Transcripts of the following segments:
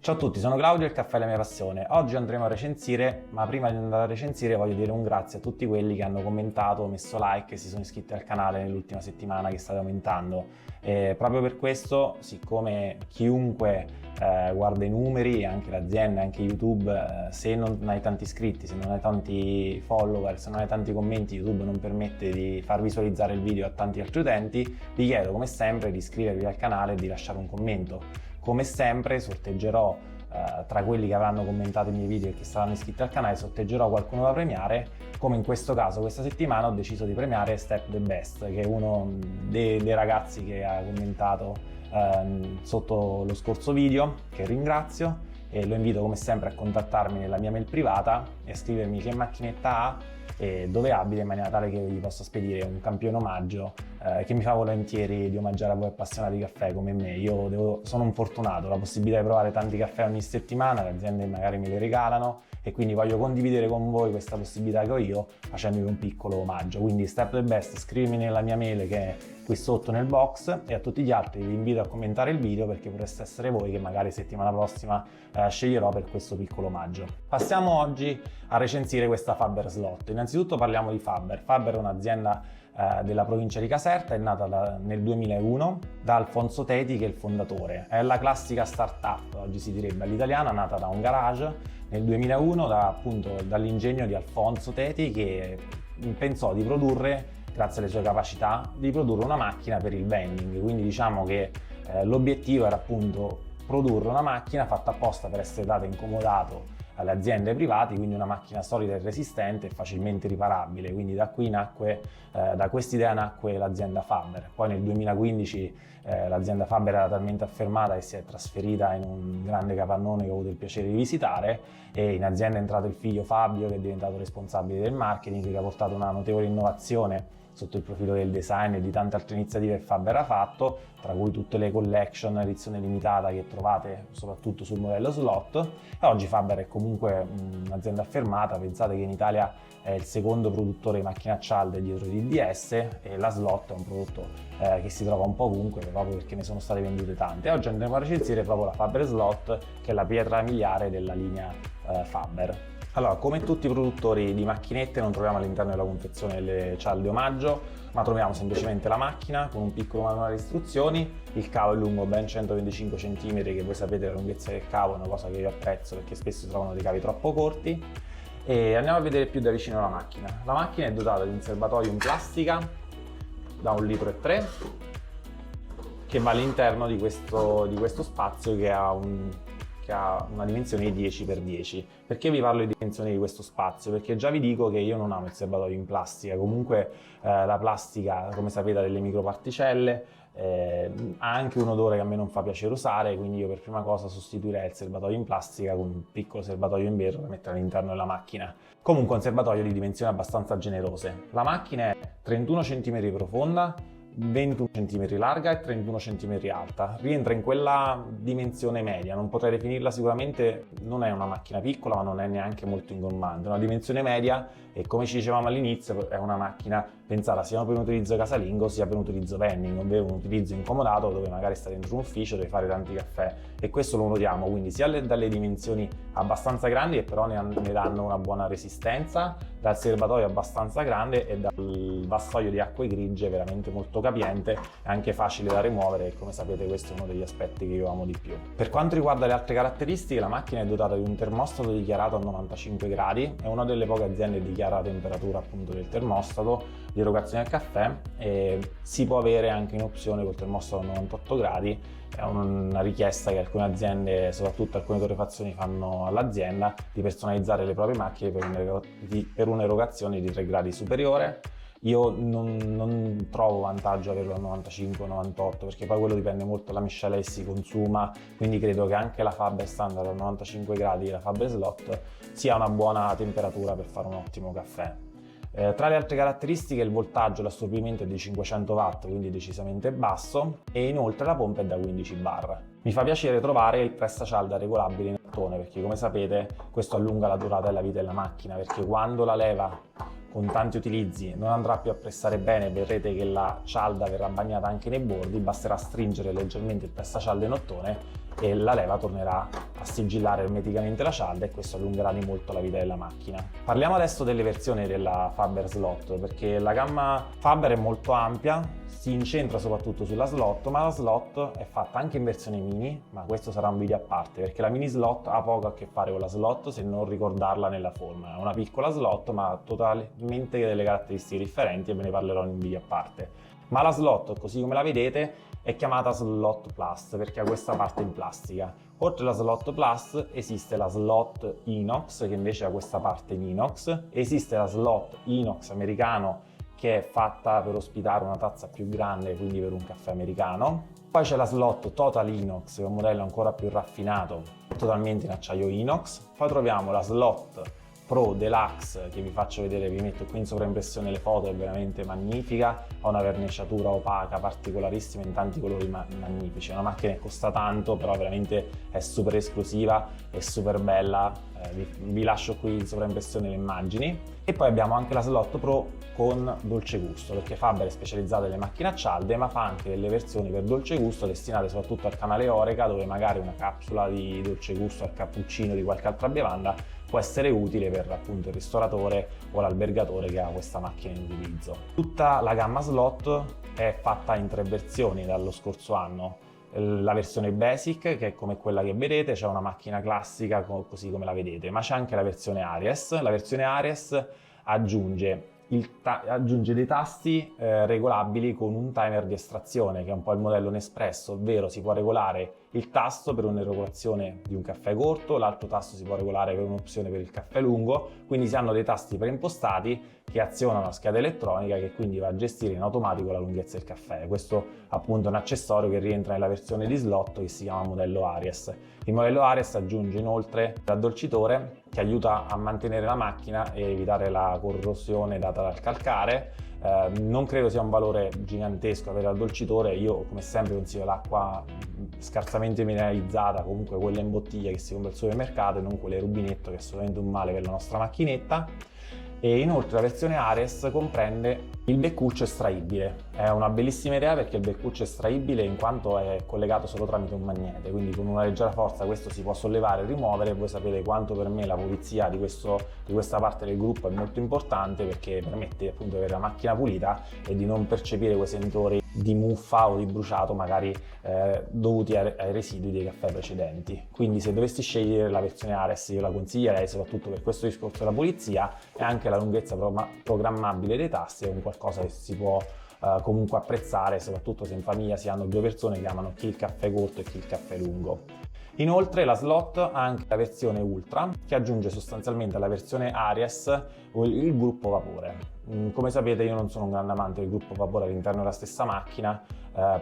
Ciao a tutti, sono Claudio e il caffè è la mia passione. Oggi andremo a recensire, ma prima di andare a recensire voglio dire un grazie a tutti quelli che hanno commentato, messo like e si sono iscritti al canale nell'ultima settimana che state aumentando. Proprio per questo, siccome chiunque guarda i numeri, anche l'azienda, anche YouTube, se non hai tanti iscritti, se non hai tanti follower, se non hai tanti commenti, YouTube non permette di far visualizzare il video a tanti altri utenti, vi chiedo come sempre di iscrivervi al canale e di lasciare un commento. Come sempre sorteggerò tra quelli che avranno commentato i miei video e che saranno iscritti al canale, sorteggerò qualcuno da premiare. Come in questo caso, questa settimana ho deciso di premiare Step the Best, che è uno dei ragazzi che ha commentato sotto lo scorso video, che ringrazio, e lo invito come sempre a contattarmi nella mia mail privata e a scrivermi che macchinetta ha e dove abita, in maniera tale che io gli possa spedire un campione omaggio che mi fa volentieri di omaggiare a voi appassionati di caffè come me. Sono un fortunato, ho la possibilità di provare tanti caffè ogni settimana, le aziende magari me li regalano e quindi voglio condividere con voi questa possibilità che ho io facendovi un piccolo omaggio. Quindi Step the Best, scrivimi nella mia mail che è qui sotto nel box, e a tutti gli altri vi invito a commentare il video perché potreste essere voi che magari settimana prossima sceglierò per questo piccolo omaggio. Passiamo oggi a recensire questa Faber Slot. Innanzitutto parliamo di Faber. Faber è un'azienda della provincia di Caserta, è nata nel 2001 da Alfonso Teti, che è il fondatore. È la classica startup, oggi si direbbe all'italiana, nata da un garage nel 2001 dall'ingegno di Alfonso Teti, che pensò di produrre, grazie alle sue capacità, di produrre una macchina per il vending. Quindi diciamo che l'obiettivo era appunto produrre una macchina fatta apposta per essere data in comodato alle aziende private, quindi una macchina solida e resistente e facilmente riparabile. Quindi da quest'idea nacque l'azienda Faber. Poi nel 2015 l'azienda Faber era talmente affermata che si è trasferita in un grande capannone che ho avuto il piacere di visitare, e in azienda è entrato il figlio Fabio, che è diventato responsabile del marketing, che ha portato una notevole innovazione sotto il profilo del design e di tante altre iniziative che Faber ha fatto, tra cui tutte le collection edizione limitata che trovate soprattutto sul modello Slot. E oggi Faber è comunque un'azienda affermata. Pensate che in Italia è il secondo produttore di macchine a cialde dietro il DDS, e la Slot è un prodotto che si trova un po' ovunque proprio perché ne sono state vendute tante. Oggi andremo a recensire proprio la Faber Slot, che è la pietra miliare della linea Faber. Allora, come tutti i produttori di macchinette non troviamo all'interno della confezione le cialde omaggio, ma troviamo semplicemente la macchina con un piccolo manuale di istruzioni. Il cavo è lungo ben 125 cm, che voi sapete la lunghezza del cavo è una cosa che io apprezzo perché spesso si trovano dei cavi troppo corti. E andiamo a vedere più da vicino la macchina. La macchina è dotata di un serbatoio in plastica da 1,3 litri, che va all'interno di questo spazio che ha una dimensione di 10x10. Perché vi parlo di dimensioni di questo spazio? Perché già vi dico che io non amo il serbatoio in plastica. Comunque la plastica, come sapete, ha delle microparticelle, ha anche un odore che a me non fa piacere usare, quindi io per prima cosa sostituirei il serbatoio in plastica con un piccolo serbatoio in vetro da mettere all'interno della macchina. Comunque un serbatoio di dimensioni abbastanza generose. La macchina è 31 cm profonda, 21 cm larga e 31 cm alta. Rientra in quella dimensione media, non potrei definirla sicuramente, non è una macchina piccola ma non è neanche molto ingombante, è una dimensione media, e come ci dicevamo all'inizio è una macchina pensata sia per un utilizzo casalingo sia per un utilizzo vending, ovvero un utilizzo incomodato dove magari stai dentro un ufficio, devi fare tanti caffè, e questo lo notiamo quindi sia dalle dimensioni abbastanza grandi che però ne danno una buona resistenza, dal serbatoio abbastanza grande e dal vassoio di acque grigie veramente molto capiente e anche facile da rimuovere, e come sapete questo è uno degli aspetti che io amo di più. Per quanto riguarda le altre caratteristiche, la macchina è dotata di un termostato dichiarato a 95 gradi, è una delle poche aziende che dichiara la temperatura appunto del termostato di erogazione del caffè, e si può avere anche in opzione col termostato a 98 gradi. È una richiesta che alcune aziende, soprattutto alcune torrefazioni, fanno all'azienda, di personalizzare le proprie macchine per un'erogazione di 3 gradi superiore. Io non trovo vantaggio averlo a 95 o 98, perché poi quello dipende molto dalla miscela che si consuma, quindi credo che anche la Faber standard a 95 gradi e la Faber Slot sia una buona temperatura per fare un ottimo caffè. Tra le altre caratteristiche, il voltaggio e l'assorbimento è di 500 watt, quindi decisamente basso, e inoltre la pompa è da 15 bar. Mi fa piacere trovare il pressacialda regolabile in ottone, perché come sapete questo allunga la durata della vita della macchina, perché quando la leva con tanti utilizzi non andrà più a pressare bene, vedrete che la cialda verrà bagnata anche nei bordi, basterà stringere leggermente il pressacialda in ottone e la leva tornerà a sigillare ermeticamente la cialda e questo allungherà di molto la vita della macchina. Parliamo adesso delle versioni della Faber Slot, perché la gamma Faber è molto ampia, si incentra soprattutto sulla slot, ma la slot è fatta anche in versione mini, ma questo sarà un video a parte, perché la mini slot ha poco a che fare con la slot se non ricordarla nella forma. È una piccola slot ma totalmente delle caratteristiche differenti e ve ne parlerò in un video a parte. Ma la slot, così come la vedete, è chiamata Slot Plus perché ha questa parte in plastica. Oltre alla Slot Plus esiste la Slot Inox che invece ha questa parte in inox, esiste la Slot Inox americano che è fatta per ospitare una tazza più grande, quindi per un caffè americano. Poi c'è la Slot Total Inox, che è un modello ancora più raffinato, totalmente in acciaio inox. Poi troviamo la Slot Pro Deluxe, che vi faccio vedere, vi metto qui in sovraimpressione le foto, è veramente magnifica, ha una verniciatura opaca particolarissima in tanti colori magnifici. È una macchina che costa tanto, però veramente è super esclusiva e super bella. Vi lascio qui in sovraimpressione le immagini. E poi abbiamo anche la Slot Pro con dolce gusto, perché Faber è specializzata nelle macchine a cialde, ma fa anche delle versioni per dolce gusto destinate soprattutto al canale Oreca, dove magari una capsula di dolce gusto al cappuccino di qualche altra bevanda può essere utile per appunto il ristoratore o l'albergatore che ha questa macchina in utilizzo. Tutta la gamma Slot è fatta in 3 versioni dallo scorso anno. La versione Basic, che è come quella che vedete, c'è una macchina classica così come la vedete, ma c'è anche la versione Aries. La versione Aries aggiunge dei tasti regolabili con un timer di estrazione, che è un po' il modello Nespresso, ovvero si può regolare il tasto per un'erogazione di un caffè corto, l'altro tasto si può regolare per un'opzione per il caffè lungo, quindi si hanno dei tasti preimpostati che azionano la scheda elettronica che quindi va a gestire in automatico la lunghezza del caffè. Questo appunto è un accessorio che rientra nella versione di slot che si chiama modello Aries. Il modello Aries aggiunge inoltre l'addolcitore che aiuta a mantenere la macchina e evitare la corrosione data dal calcare. Non credo sia un valore gigantesco avere l'addolcitore, io come sempre consiglio l'acqua scarsamente mineralizzata, comunque quella in bottiglia che si compra al supermercato e non quelle rubinetto, che è assolutamente un male per la nostra macchinetta. E inoltre la versione Ares comprende il beccuccio estraibile. È una bellissima idea perché il beccuccio è estraibile in quanto è collegato solo tramite un magnete, quindi con una leggera forza questo si può sollevare e rimuovere. Voi sapete quanto per me la pulizia di questa parte del gruppo è molto importante, perché permette appunto di avere la macchina pulita e di non percepire quei sentori di muffa o di bruciato magari dovuti ai residui dei caffè precedenti. Quindi se dovessi scegliere la versione Ares io la consiglierei soprattutto per questo discorso della pulizia, e anche la lunghezza programmabile dei tasti è un qualcosa che si può comunque apprezzare, soprattutto se in famiglia si hanno 2 persone che amano chi il caffè corto e chi il caffè lungo. Inoltre la Slot ha anche la versione Ultra che aggiunge sostanzialmente alla versione Aries il gruppo vapore. Come sapete io non sono un grande amante del gruppo vapore all'interno della stessa macchina,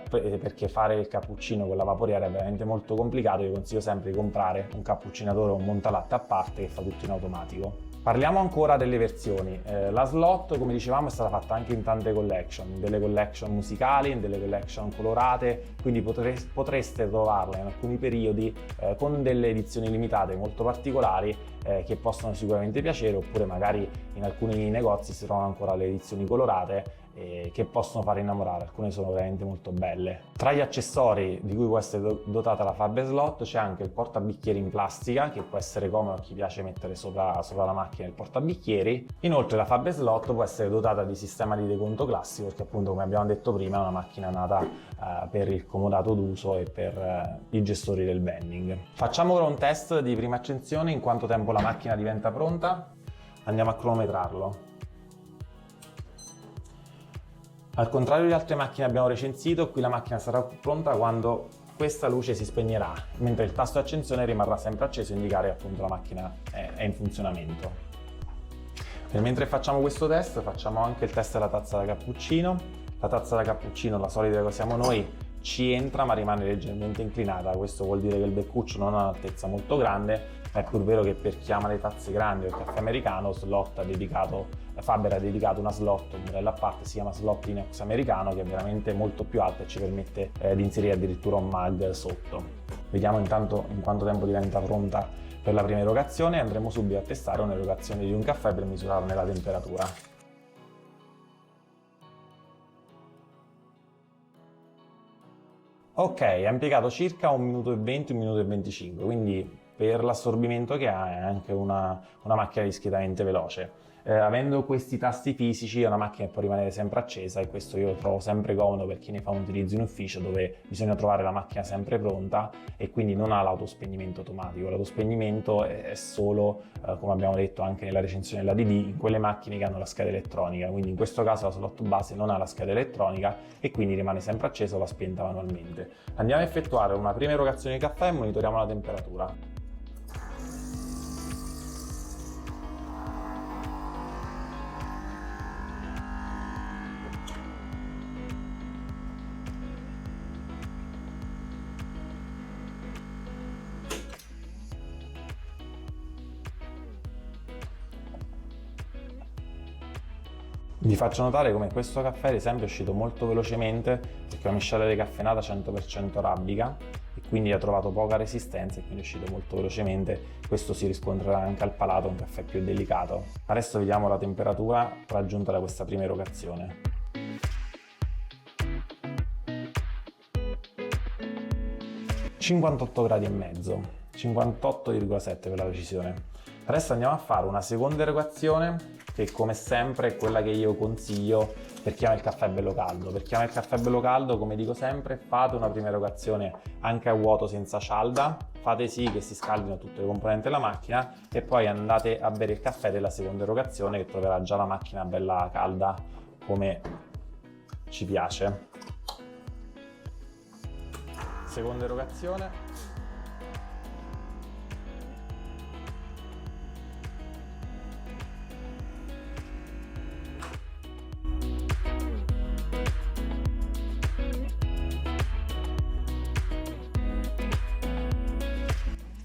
perché fare il cappuccino con la vaporiera è veramente molto complicato. Io consiglio sempre di comprare un cappuccinatore o un montalatte a parte che fa tutto in automatico. Parliamo ancora delle versioni. La Slot, come dicevamo, è stata fatta anche in tante collection, delle collection musicali, delle collection colorate, quindi potreste trovarla in alcuni periodi con delle edizioni limitate molto particolari che possono sicuramente piacere, oppure magari in alcuni negozi si trovano ancora le edizioni colorate che possono fare innamorare. Alcune sono veramente molto belle. Tra gli accessori di cui può essere dotata la Faber Slot c'è anche il portabicchieri in plastica, che può essere comodo a chi piace mettere sopra la macchina il portabicchieri. Inoltre la Faber Slot può essere dotata di sistema di deconto classico, perché appunto, come abbiamo detto prima, è una macchina nata per il comodato d'uso e per i gestori del vending. Facciamo ora un test di prima accensione, in quanto tempo la macchina diventa pronta. Andiamo a cronometrarlo. Al contrario di altre macchine che abbiamo recensito, qui la macchina sarà pronta quando questa luce si spegnerà, mentre il tasto di accensione rimarrà sempre acceso a indicare che appunto la macchina è in funzionamento. E mentre facciamo questo test, facciamo anche il test della tazza da cappuccino. La tazza da cappuccino, la solita che siamo noi, ci entra ma rimane leggermente inclinata. Questo vuol dire che il beccuccio non ha un'altezza molto grande. È pur vero che per chi ama le tazze grandi o il caffè americano, Faber ha dedicato una slot, un modello a parte, si chiama Slot Inox americano, che è veramente molto più alta e ci permette di inserire addirittura un mug sotto. Vediamo intanto in quanto tempo diventa pronta per la prima erogazione e andremo subito a testare un'erogazione di un caffè per misurarne la temperatura. Ok, ha impiegato circa 1 minuto e 20, 1 minuto e 25, quindi per l'assorbimento che ha è anche una macchina discretamente veloce. Avendo questi tasti fisici è una macchina che può rimanere sempre accesa, e questo io lo trovo sempre comodo per chi ne fa un utilizzo in ufficio dove bisogna trovare la macchina sempre pronta e quindi non ha l'autospegnimento automatico. L'autospegnimento è solo, come abbiamo detto anche nella recensione dell'ADD, in quelle macchine che hanno la scheda elettronica, quindi in questo caso la slot base non ha la scheda elettronica e quindi rimane sempre accesa o va spenta manualmente. Andiamo a effettuare una prima erogazione di caffè e monitoriamo la temperatura. Vi faccio notare come questo caffè ad esempio è uscito molto velocemente perché è una miscela decaffeinata 100% arabica e quindi ha trovato poca resistenza e quindi è uscito molto velocemente. Questo si riscontrerà anche al palato, un caffè più delicato. Adesso vediamo la temperatura raggiunta da questa prima erogazione. 58 gradi e mezzo, 58,7 per la precisione. Adesso andiamo a fare una seconda erogazione che come sempre è quella che io consiglio per chi ama il caffè bello caldo. Per chi ama il caffè bello caldo, come dico sempre, fate una prima erogazione anche a vuoto senza cialda, fate sì che si scaldino tutte le componenti della macchina e poi andate a bere il caffè della seconda erogazione che troverà già la macchina bella calda come ci piace. Seconda erogazione.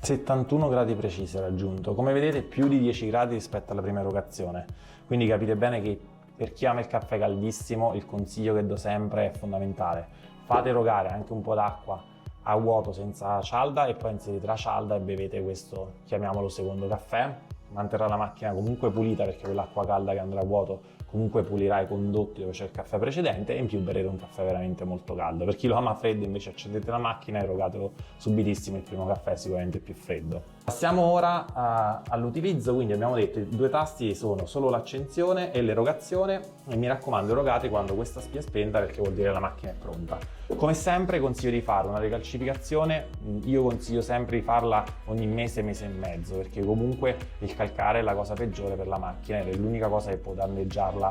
...71 gradi precisi raggiunto, come vedete più di 10 gradi rispetto alla prima erogazione, quindi capite bene che per chi ama il caffè caldissimo il consiglio che do sempre è fondamentale: fate erogare anche un po' d'acqua a vuoto senza cialda e poi inserite la cialda e bevete questo, chiamiamolo secondo caffè. Manterrà la macchina comunque pulita perché quell'acqua calda che andrà a vuoto comunque pulirà i condotti dove c'è il caffè precedente e in più berrete un caffè veramente molto caldo. Per chi lo ama freddo invece accendete la macchina e erogatelo subitissimo, il primo caffè è sicuramente più freddo. Passiamo ora all'utilizzo, quindi abbiamo detto i due tasti sono solo l'accensione e l'erogazione e mi raccomando erogate quando questa spia è spenta perché vuol dire che la macchina è pronta. Come sempre consiglio di fare una recalcificazione, io consiglio sempre di farla ogni mese, mese e mezzo, perché comunque il calcare è la cosa peggiore per la macchina ed è l'unica cosa che può danneggiarla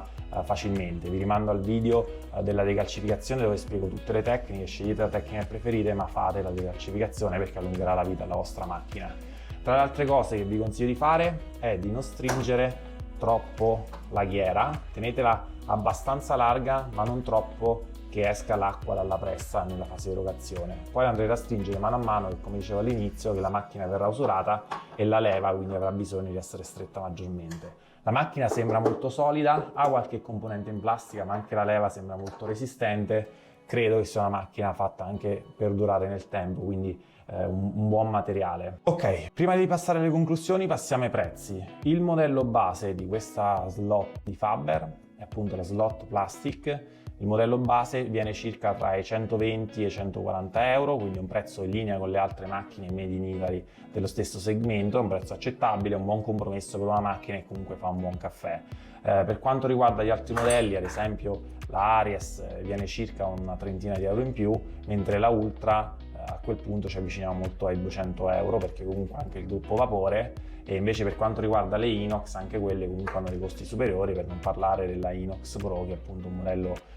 facilmente. Vi rimando al video della decalcificazione dove spiego tutte le tecniche, scegliete la tecnica che preferite ma fate la decalcificazione perché allungherà la vita della vostra macchina. Tra le altre cose che vi consiglio di fare è di non stringere troppo la ghiera, tenetela abbastanza larga ma non troppo che esca l'acqua dalla pressa nella fase di erogazione. Poi andrete a stringere mano a mano che, come dicevo all'inizio, che la macchina verrà usurata e la leva quindi avrà bisogno di essere stretta maggiormente. La macchina sembra molto solida, ha qualche componente in plastica ma anche la leva sembra molto resistente. Credo che sia una macchina fatta anche per durare nel tempo, quindi un buon materiale. Ok, prima di passare alle conclusioni passiamo ai prezzi. Il modello base di questa slot di Faber è appunto la slot plastic. Il modello base viene circa tra i 120 e i 140 euro, quindi un prezzo in linea con le altre macchine made in Italy dello stesso segmento, è un prezzo accettabile, un buon compromesso per una macchina che comunque fa un buon caffè. Per quanto riguarda gli altri modelli, ad esempio la Aries viene circa una trentina di euro in più, mentre la Ultra a quel punto ci avviciniamo molto ai 200 euro perché comunque anche il gruppo vapore, e invece per quanto riguarda le Inox anche quelle comunque hanno dei costi superiori, per non parlare della Inox Pro che è appunto un modello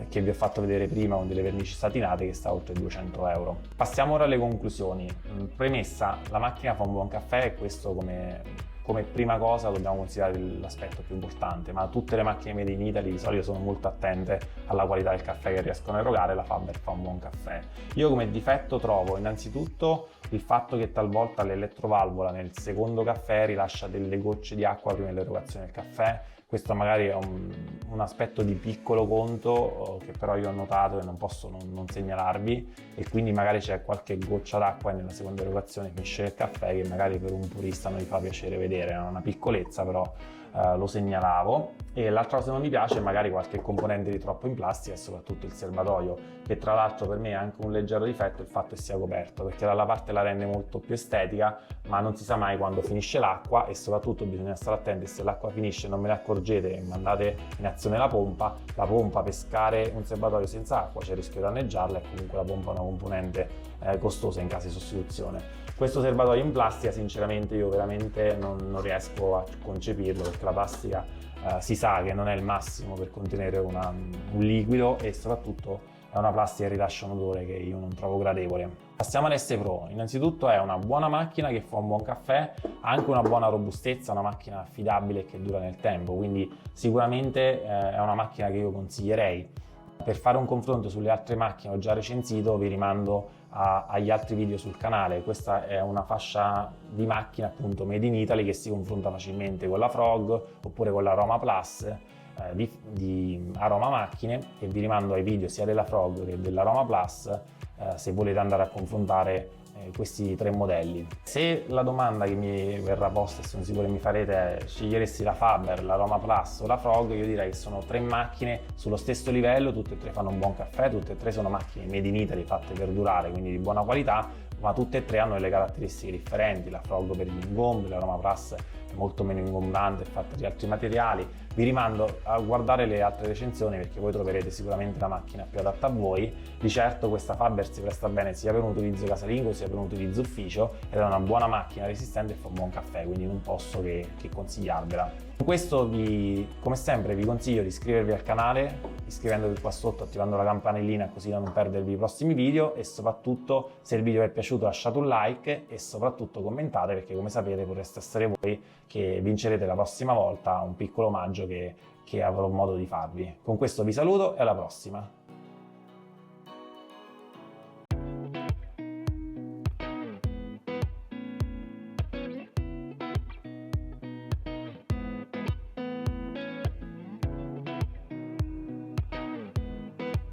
che vi ho fatto vedere prima con delle vernici satinate che sta oltre i 200 euro. Passiamo ora alle conclusioni. Premessa, la macchina fa un buon caffè e questo come prima cosa dobbiamo considerare l'aspetto più importante, ma tutte le macchine made in Italy di solito sono molto attente alla qualità del caffè che riescono a erogare. La Faber fa un buon caffè. Io come difetto trovo innanzitutto il fatto che talvolta l'elettrovalvola nel secondo caffè rilascia delle gocce di acqua prima dell'erogazione del caffè. Questo magari è un aspetto di piccolo conto che però io ho notato e non posso non segnalarvi, e quindi magari c'è qualche goccia d'acqua nella seconda erogazione che finisce il caffè che magari per un purista non gli fa piacere vedere, è una piccolezza però lo segnalavo. E l'altra cosa che non mi piace è magari qualche componente di troppo in plastica e soprattutto il serbatoio, che tra l'altro per me è anche un leggero difetto il fatto che sia coperto, perché dalla parte la rende molto più estetica, ma non si sa mai quando finisce l'acqua e soprattutto bisogna stare attenti, se l'acqua finisce non ve ne accorgete e mandate in azione la pompa pescare un serbatoio senza acqua c'è il rischio di danneggiarla, e comunque la pompa è una componente costosa in caso di sostituzione. Questo serbatoio in plastica sinceramente io veramente non riesco a concepirlo, perché la plastica si sa che non è il massimo per contenere un liquido, e soprattutto è una plastica che rilascia un odore che io non trovo gradevole. Passiamo all'S Pro. Innanzitutto è una buona macchina che fa un buon caffè, ha anche una buona robustezza, una macchina affidabile e che dura nel tempo, quindi sicuramente è una macchina che io consiglierei. Per fare un confronto sulle altre macchine ho già recensito, vi rimando agli altri video sul canale. Questa è una fascia di macchina appunto made in Italy che si confronta facilmente con la Frog oppure con l'Aroma Plus di Aroma Macchine, e vi rimando ai video sia della Frog che dell'Aroma Plus se volete andare a confrontare questi tre modelli. Se la domanda che mi verrà posta, e sono sicuro che mi farete, è sceglieresti la Faber, l'Aroma Plus o la Frog, io direi che sono tre macchine sullo stesso livello, tutte e tre fanno un buon caffè, tutte e tre sono macchine made in Italy fatte per durare, quindi di buona qualità, ma tutte e tre hanno delle caratteristiche differenti. La Frog per gli ingombi, l'Aroma Plus è molto meno ingombrante, è fatta di altri materiali. Vi rimando a guardare le altre recensioni, perché voi troverete sicuramente la macchina più adatta a voi. Di certo questa Faber si presta bene sia per un utilizzo casalingo sia per un utilizzo ufficio, ed è una buona macchina resistente e fa un buon caffè, quindi non posso che consigliarvela. Con questo come sempre vi consiglio di iscrivervi al canale, iscrivendovi qua sotto, attivando la campanellina così da non perdervi i prossimi video, e soprattutto se il video vi è piaciuto lasciate un like e soprattutto commentate, perché come sapete potreste essere voi che vincerete la prossima volta un piccolo omaggio che avrò modo di farvi. Con questo vi saluto e alla prossima!